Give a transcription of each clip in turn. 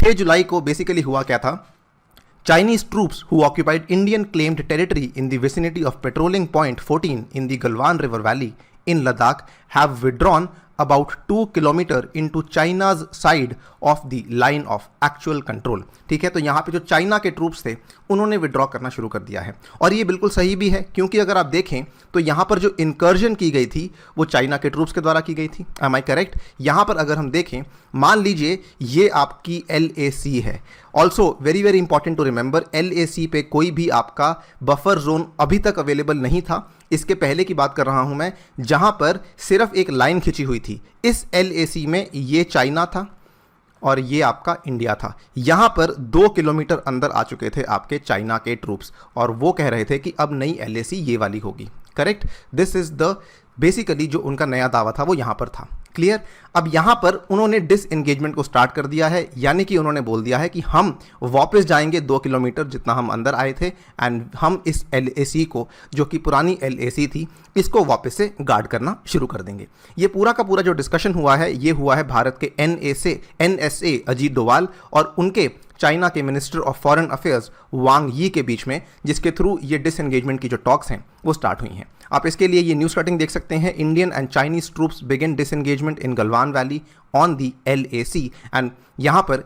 6 जुलाई को बेसिकली हुआ क्या था, Chinese troops who occupied Indian claimed territory in the vicinity of Patrolling Point 14 in the Galwan River Valley in Ladakh have withdrawn about 2 kilometer into China's side of the line of actual control। ठीक है, तो यहाँ पे जो China के troops थे उन्होंने withdraw करना शुरू कर दिया है, और ये बिल्कुल सही भी है, क्योंकि अगर आप देखें तो यहाँ पर जो इंकर्जन की गई थी वो चाइना के ट्रूप्स के द्वारा की गई थी। Am I correct? यहाँ पर अगर हम देखें, मान लीजिए ये आपकी LAC है। Also very very important to remember, LAC पे कोई भी आपका बफर जोन अभी तक अवेलेबल नहीं था। इसके पहले की बात कर रहा हूं मैं, जहां पर सिर्फ एक लाइन खिंची हुई थी। इस LAC में ये चाइना था और ये आपका इंडिया था। यहां पर 2 किलोमीटर अंदर आ चुके थे आपके चाइना के ट्रूप्स, और वो कह रहे थे कि अब नई LAC ये वाली होगी। Correct? This is the basically जो उनका नया दावा था वो यहां पर था। क्लियर? अब यहां पर उन्होंने डिसएंगेजमेंट को स्टार्ट कर दिया है, यानी कि उन्होंने बोल दिया है कि हम वापस जाएंगे 2 किलोमीटर जितना हम अंदर आए थे, एंड हम इस LAC को, जो कि पुरानी LAC थी, इसको वापस से गार्ड करना शुरू कर देंगे। ये पूरा का पूरा जो डिस्कशन हुआ है ये हुआ है भारत के NSA अजीत डोवाल और उनके चाइना के मिनिस्टर ऑफ फॉरेन अफेयर्स वांग यी के बीच में, जिसके थ्रू ये डिसएंगेजमेंट की जो टॉक्स हैं वो स्टार्ट हुई हैं। आप इसके लिए ये न्यूज़ कटिंग देख सकते हैं, Indian and Chinese troops begin disengagement in Galwan valley on the LAC, and यहाँ पर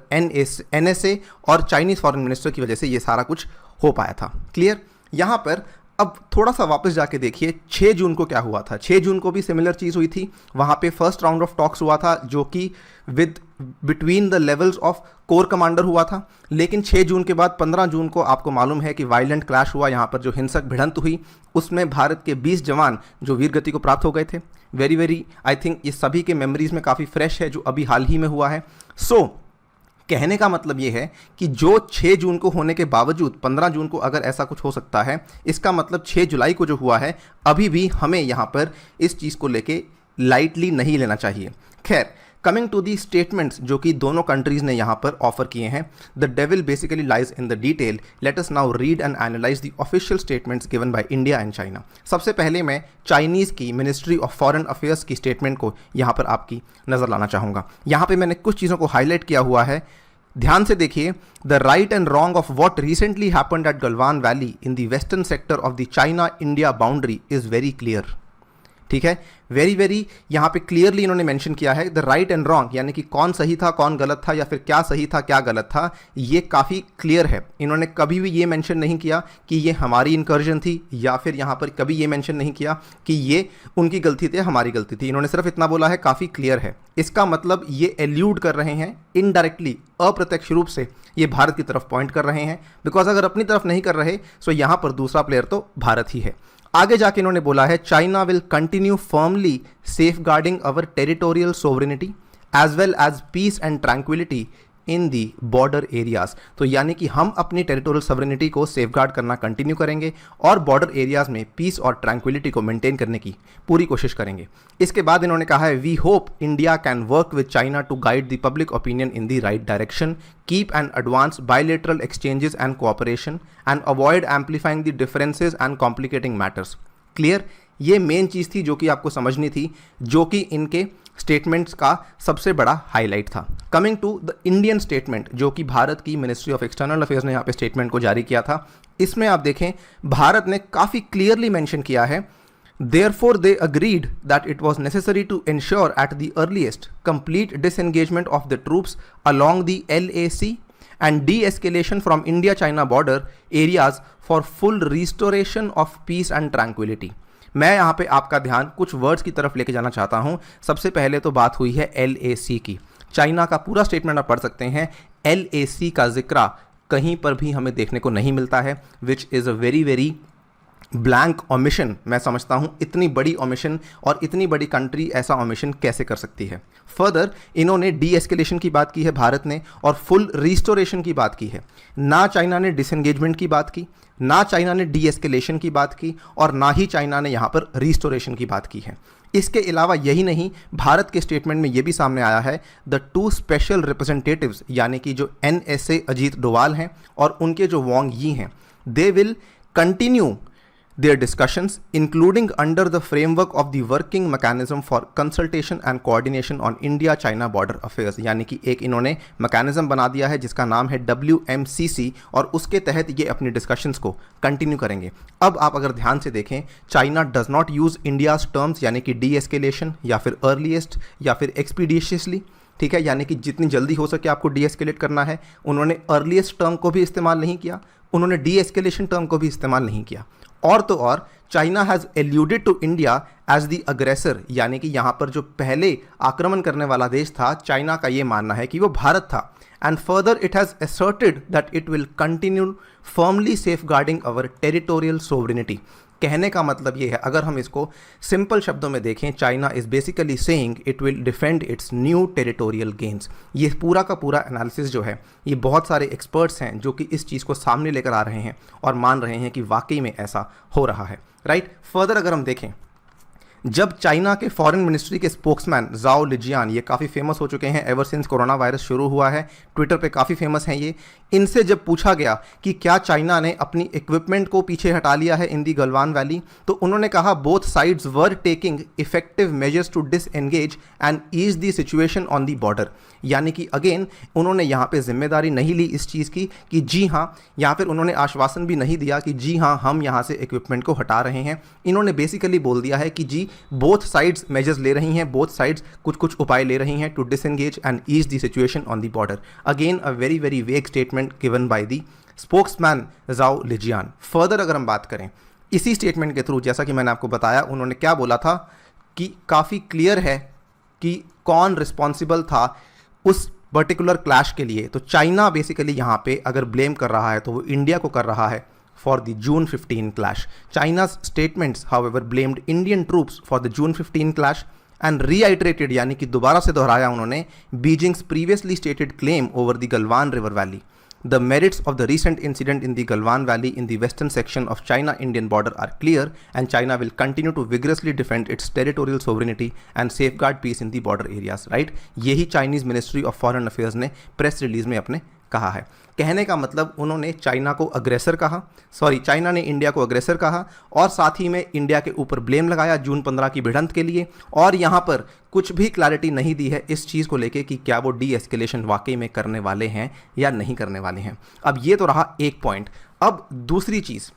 NSA और चाइनीज फॉरेन मिनिस्टर की वजह से ये सारा कुछ हो पाया था। क्लियर? यहाँ पर अब थोड़ा सा वापस जाके देखिए 6 जून को क्या हुआ था। 6 जून को भी सिमिलर चीज़ हुई थी। वहाँ पे फर्स्ट राउंड ऑफ टॉक्स हुआ था, जो कि with between the levels of core commander हुआ था। लेकिन 6 जून के बाद 15 जून को आपको मालूम है कि वायलेंट क्लैश हुआ। यहाँ पर जो हिंसक भिड़ंत हुई उसमें भारत के 20 जवान जो वीर गति को प्राप्त हो गए थे। वेरी वेरी आई थिंक ये सभी के मेमोरीज में काफ़ी फ्रेश है, जो अभी हाल ही में हुआ है। सो कहने का मतलब ये है कि जो 6 जून को होने के बावजूद 15 जून को अगर ऐसा कुछ हो सकता है, इसका मतलब 6 जुलाई को जो हुआ है अभी भी हमें यहाँ पर इस चीज़ को लेके लाइटली नहीं लेना चाहिए। खैर, कमिंग टू दी स्टेटमेंट्स जो कि दोनों कंट्रीज़ ने यहाँ पर ऑफर किए हैं, the devil basically lies in the detail. Let us now read and analyse the official statements given by India and China. सबसे पहले मैं चाइनीज़ की मिनिस्ट्री ऑफ फॉरेन अफेयर्स की स्टेटमेंट को यहाँ पर आपकी नज़र लाना चाहूँगा। यहाँ पर मैंने कुछ चीज़ों को हाईलाइट किया हुआ है, ध्यान से देखिए। The right and wrong of what recently happened at Galwan valley in the western sector of the China India boundary is very clear. ठीक है, वेरी वेरी यहाँ पे क्लियरली इन्होंने मेंशन किया है द राइट एंड रॉन्ग, यानी कि कौन सही था कौन गलत था, या फिर क्या सही था क्या गलत था, ये काफ़ी क्लियर है। इन्होंने कभी भी ये मेंशन नहीं किया कि ये हमारी इनकर्जन थी, या फिर यहाँ पर कभी ये मेंशन नहीं किया कि ये उनकी गलती थी हमारी गलती थी। इन्होंने सिर्फ इतना बोला है, काफ़ी क्लियर है। इसका मतलब ये एल्यूड कर रहे हैं इनडायरेक्टली, अप्रत्यक्ष रूप से ये भारत की तरफ पॉइंट कर रहे हैं, बिकॉज अगर अपनी तरफ नहीं कर रहे सो यहाँ पर दूसरा प्लेयर तो भारत ही है। आगे जाके इन्होंने बोला है China will continue firmly safeguarding our territorial sovereignty as well as peace and tranquillity in the border areas. तो यानी कि हम अपनी टेरिटोरियल सोवरेनिटी को सेफगार्ड करना कंटिन्यू करेंगे और बॉर्डर एरियाज में पीस और ट्रैंक्विलिटी को मेंटेन करने की पूरी कोशिश करेंगे। इसके बाद इन्होंने कहा है we hope India can work with China to guide the public opinion in the right direction, keep and advance bilateral exchanges and cooperation and avoid amplifying the differences and complicating matters. Clear? ये main चीज़ थी जो कि आपको समझनी थी, जो कि इनके स्टेटमेंट्स का सबसे बड़ा हाईलाइट था। Coming to the Indian statement, जो कि भारत की मिनिस्ट्री ऑफ एक्सटर्नल अफेयर्स ने यहाँ पे स्टेटमेंट को जारी किया था, इसमें आप देखें भारत ने काफ़ी क्लियरली मेंशन किया है Therefore, they agreed that it was necessary to ensure at the earliest complete disengagement of the troops along the LAC and de-escalation from India-China border areas for full restoration of peace and tranquility. मैं यहाँ पे आपका ध्यान कुछ words की तरफ लेके जाना चाहता हूँ। सबसे पहले तो बात हुई है LAC की। चाइना का पूरा स्टेटमेंट आप पढ़ सकते हैं। LAC का जिक्र कहीं पर भी हमें देखने को नहीं मिलता है, which is a very very blank omission. मैं समझता हूँ इतनी बड़ी ओमिशन और इतनी बड़ी कंट्री ऐसा ओमिशन कैसे कर सकती है। फर्दर इन्होंने डी एस्केलेशन की बात की है भारत ने, और फुल रिस्टोरेशन की बात की है। ना चाइना ने डिसएंगेजमेंट की बात की, ना चाइना ने डी एस्केलेशन की बात की, और ना ही चाइना ने यहाँ पर रिस्टोरेशन की बात की है। इसके अलावा यही नहीं, भारत के स्टेटमेंट में ये भी सामने आया है द 2 स्पेशल रिप्रेजेंटेटिव्स, यानी कि जो NSA अजीत डोवाल हैं और उनके जो वांग यी हैं, they will continue their discussions, including under the framework of the working mechanism for consultation and coordination on India-China border affairs। यानी कि एक इन्होंने मैकेनिज्म बना दिया है जिसका नाम है WMCC, और उसके तहत ये अपनी डिस्कशंस को कंटिन्यू करेंगे। अब आप अगर ध्यान से देखें, China does not use India's terms यानी कि डी एस्केलेशन या फिर अर्लीस्ट या फिर एक्सपीडिशियसली, ठीक है, यानी कि जितनी जल्दी हो सके आपको डी एस्केलेट करना है। उन्होंने अर्लीस्ट टर्म को भी इस्तेमाल नहीं किया, उन्होंने डी एस्केलेशन टर्म को भी इस्तेमाल नहीं किया। और तो और China has alluded to India as the aggressor, यानी कि यहाँ पर जो पहले आक्रमण करने वाला देश था, चाइना का ये मानना है कि वो भारत था। And further it has asserted that it will continue firmly safeguarding our territorial sovereignty. कहने का मतलब ये है, अगर हम इसको सिंपल शब्दों में देखें, China is basically saying it will defend it's new territorial gains. ये पूरा का पूरा एनालिसिस जो है, ये बहुत सारे एक्सपर्ट्स हैं जो कि इस चीज़ को सामने लेकर आ रहे हैं और मान रहे हैं कि वाकई में ऐसा हो रहा है, राइट। फर्दर अगर हम देखें, जब चाइना के फॉरेन मिनिस्ट्री के स्पोक्समैन जाओ लिजियान, ये काफ़ी फेमस हो चुके हैं एवर सिंस कोरोना वायरस शुरू हुआ है, ट्विटर पे काफ़ी फेमस हैं ये, इनसे जब पूछा गया कि क्या चाइना ने अपनी इक्विपमेंट को पीछे हटा लिया है इन दी गलवान वैली, तो उन्होंने कहा both sides were taking effective measures to disengage and ease the situation on the border. यानी कि अगेन उन्होंने यहाँ पे जिम्मेदारी नहीं ली इस चीज़ की कि जी हाँ, या फिर उन्होंने आश्वासन भी नहीं दिया कि जी हाँ हम यहाँ से इक्विपमेंट को हटा रहे हैं। इन्होंने बेसिकली बोल दिया है कि जी बोथ साइड्स मेजर्स ले रही हैं, बोथ साइड्स कुछ कुछ उपाय ले रही हैं to disengage and ease the situation on the border. Again a very very vague statement given by the spokesman Zhao Lijian. Further अगर हम बात करें इसी स्टेटमेंट के थ्रू, जैसा कि मैंने आपको बताया, उन्होंने क्या बोला था कि काफ़ी क्लियर है कि कौन रिस्पॉन्सिबल था उस पर्टिकुलर क्लैश के लिए। तो चाइना बेसिकली यहाँ पे अगर ब्लेम कर रहा है तो वो इंडिया को कर रहा है for the June 15 clash. China's statements however blamed Indian troops for the June 15 clash and रीआइटरेटेड, यानी कि दोबारा से दोहराया उन्होंने Beijing's previously stated claim over the Galwan river valley. The merits of the recent incident in the Galwan Valley in the western section of China-Indian border are clear, and China will continue to vigorously defend its territorial sovereignty and safeguard peace in the border areas. Right? यही Chinese Ministry of Foreign Affairs ने press release में अपने कहा है। कहने का मतलब उन्होंने चाइना को अग्रेसर कहा, चाइना ने इंडिया को अग्रेसर कहा, और साथ ही में इंडिया के ऊपर ब्लेम लगाया जून 15 की भिड़ंत के लिए, और यहाँ पर कुछ भी क्लैरिटी नहीं दी है इस चीज़ को लेके कि क्या वो डी एस्केलेशन वाकई में करने वाले हैं या नहीं करने वाले हैं। अब ये तो रहा एक पॉइंट। अब दूसरी चीज़,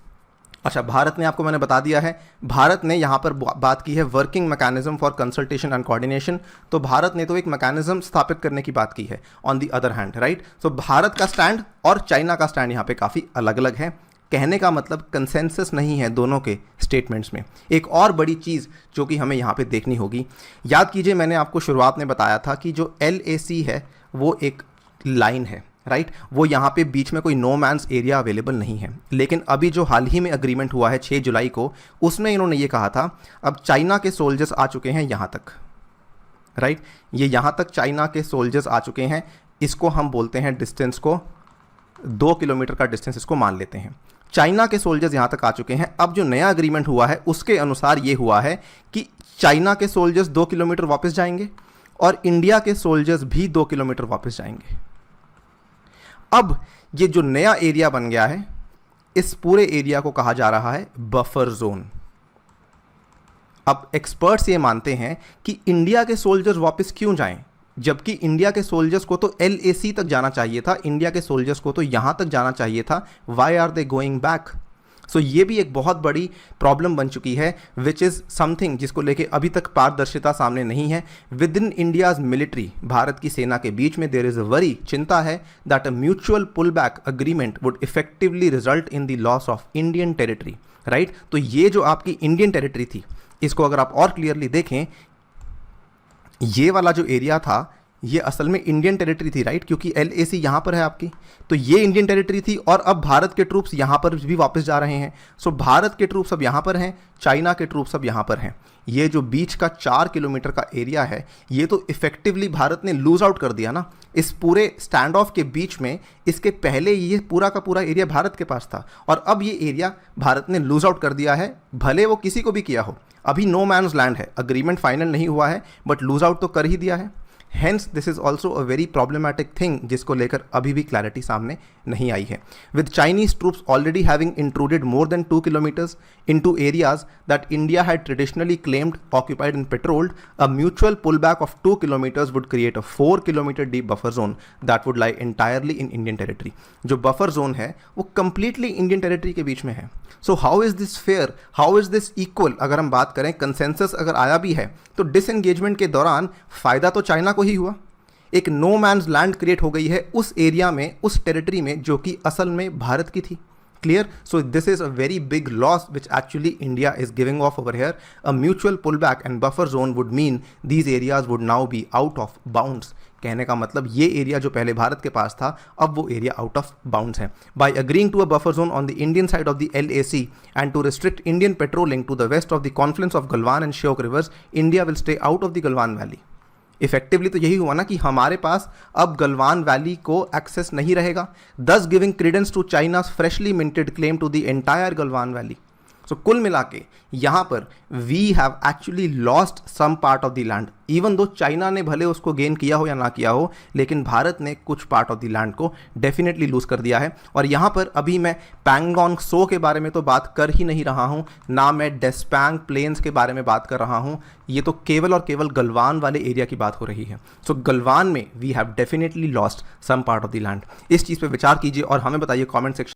अच्छा, भारत ने, आपको मैंने बता दिया है, भारत ने यहाँ पर बात की है working mechanism for consultation and coordination. तो भारत ने तो एक मैकेनिज्म स्थापित करने की बात की है on the other hand, right. तो भारत का स्टैंड और चाइना का स्टैंड यहाँ पे काफ़ी अलग अलग है। कहने का मतलब कंसेंसस नहीं है दोनों के स्टेटमेंट्स में। एक और बड़ी चीज़ जो कि हमें यहाँ पे देखनी होगी, याद कीजिए मैंने आपको शुरुआत में बताया था कि जो LAC है वो एक लाइन है, राइट। वो यहाँ पे बीच में कोई नो मैन्स एरिया अवेलेबल नहीं है। लेकिन अभी जो हाल ही में अग्रीमेंट हुआ है 6 जुलाई को, उसमें इन्होंने ये कहा था अब चाइना के सोल्जर्स आ चुके हैं यहाँ तक, राइट। ये यहाँ तक चाइना के सोल्जर्स आ चुके हैं, इसको हम बोलते हैं डिस्टेंस को 2 किलोमीटर का डिस्टेंस इसको मान लेते हैं। चाइना के सोल्जर्स यहाँ तक आ चुके हैं। अब जो नया अग्रीमेंट हुआ है उसके अनुसार ये हुआ है कि चाइना के सोल्जर्स 2 किलोमीटर वापस जाएंगे और इंडिया के सोल्जर्स भी 2 किलोमीटर वापस जाएंगे। अब ये जो नया एरिया बन गया है, इस पूरे एरिया को कहा जा रहा है बफर जोन। अब एक्सपर्ट्स ये मानते हैं कि इंडिया के सोल्जर्स वापस क्यों जाएं, जबकि इंडिया के सोल्जर्स को तो LAC तक जाना चाहिए था, इंडिया के सोल्जर्स को तो यहां तक जाना चाहिए था। Why are they going back? So ये भी एक बहुत बड़ी प्रॉब्लम बन चुकी है, विच इज़ समथिंग जिसको लेके अभी तक पारदर्शिता सामने नहीं है। With in India's military, Bharat की सेना के बीच में देयर इज़ अ वरी, चिंता है that a mutual pull back agreement would effectively result in the loss of Indian territory, right. तो ये जो आपकी इंडियन टेरिटरी थी, इसको अगर आप और क्लियरली देखें, ये वाला जो एरिया था ये असल में इंडियन टेरिटरी थी, राइट, क्योंकि LAC यहाँ पर है आपकी, तो ये इंडियन टेरिटरी थी और अब भारत के ट्रूप्स यहाँ पर भी वापस जा रहे हैं। सो भारत के ट्रूप्स अब यहाँ पर हैं, चाइना के ट्रूप्स अब यहाँ पर हैं। ये जो बीच का 4 किलोमीटर का एरिया है, ये तो इफेक्टिवली भारत ने लूज आउट कर दिया ना। इस पूरे स्टैंड ऑफ के बीच में इसके पहले ये पूरा का पूरा एरिया भारत के पास था और अब ये एरिया भारत ने लूज आउट कर दिया है, भले वो किसी को भी किया हो। अभी नो मैन्स लैंड है, अग्रीमेंट फाइनल नहीं हुआ है, बट लूज आउट तो कर ही दिया है। Hence this is also a very problematic thing जिसको लेकर अभी भी क्लैरिटी सामने नहीं आई है. With Chinese troops already having intruded more than 2 kilometres into areas that India had traditionally claimed, occupied and patrolled, a mutual pullback of 2 kilometers would create a 4-kilometer deep buffer zone that would lie entirely in Indian territory. जो buffer zone है वो completely Indian territory के बीच में है. So how is this fair? How is this equal? अगर हम बात करें consensus अगर आया भी है तो disengagement के दौरान फायदा तो चाइना को ही हुआ. एक नो मैन्स लैंड क्रिएट हो गई है उस एरिया में, उस टेरिटरी में जो कि असल में भारत की थी. Clear? So this is a very big loss which actually India is giving off over here. A mutual pullback and buffer zone would mean these areas would now be out of bounds. कहने का मतलब ये area जो पहले भारत के पास था अब वो एरिया आउट ऑफ बाउंड्स है. By agreeing to a buffer zone on the Indian side of the LAC and to restrict Indian patrolling to the west of the confluence of Galwan and Shyok rivers, India will stay out of the Galwan Valley. Effectively तो यही हुआ ना कि हमारे पास अब Galwan valley को access नहीं रहेगा, thus giving credence to China's freshly minted claim to the entire Galwan valley. So कुल मिला के यहाँ पर we have actually lost some part of the land. Even though China ने भले उसको गेन किया हो या ना किया हो, लेकिन भारत ने कुछ पार्ट ऑफ द लैंड को डेफिनेटली लूज कर दिया है. और यहाँ पर अभी मैं पैंगोंग सो के बारे में तो बात कर ही नहीं रहा हूँ, ना मैं डेस्पैंग प्लेन्स के बारे में बात कर रहा हूँ. ये तो केवल और केवल गलवान वाले एरिया की बात हो रही है. सो गलवान में we have definitely lost some part of the land. इस चीज़ पे विचार कीजिए और हमें बताइए कमेंट सेक्शन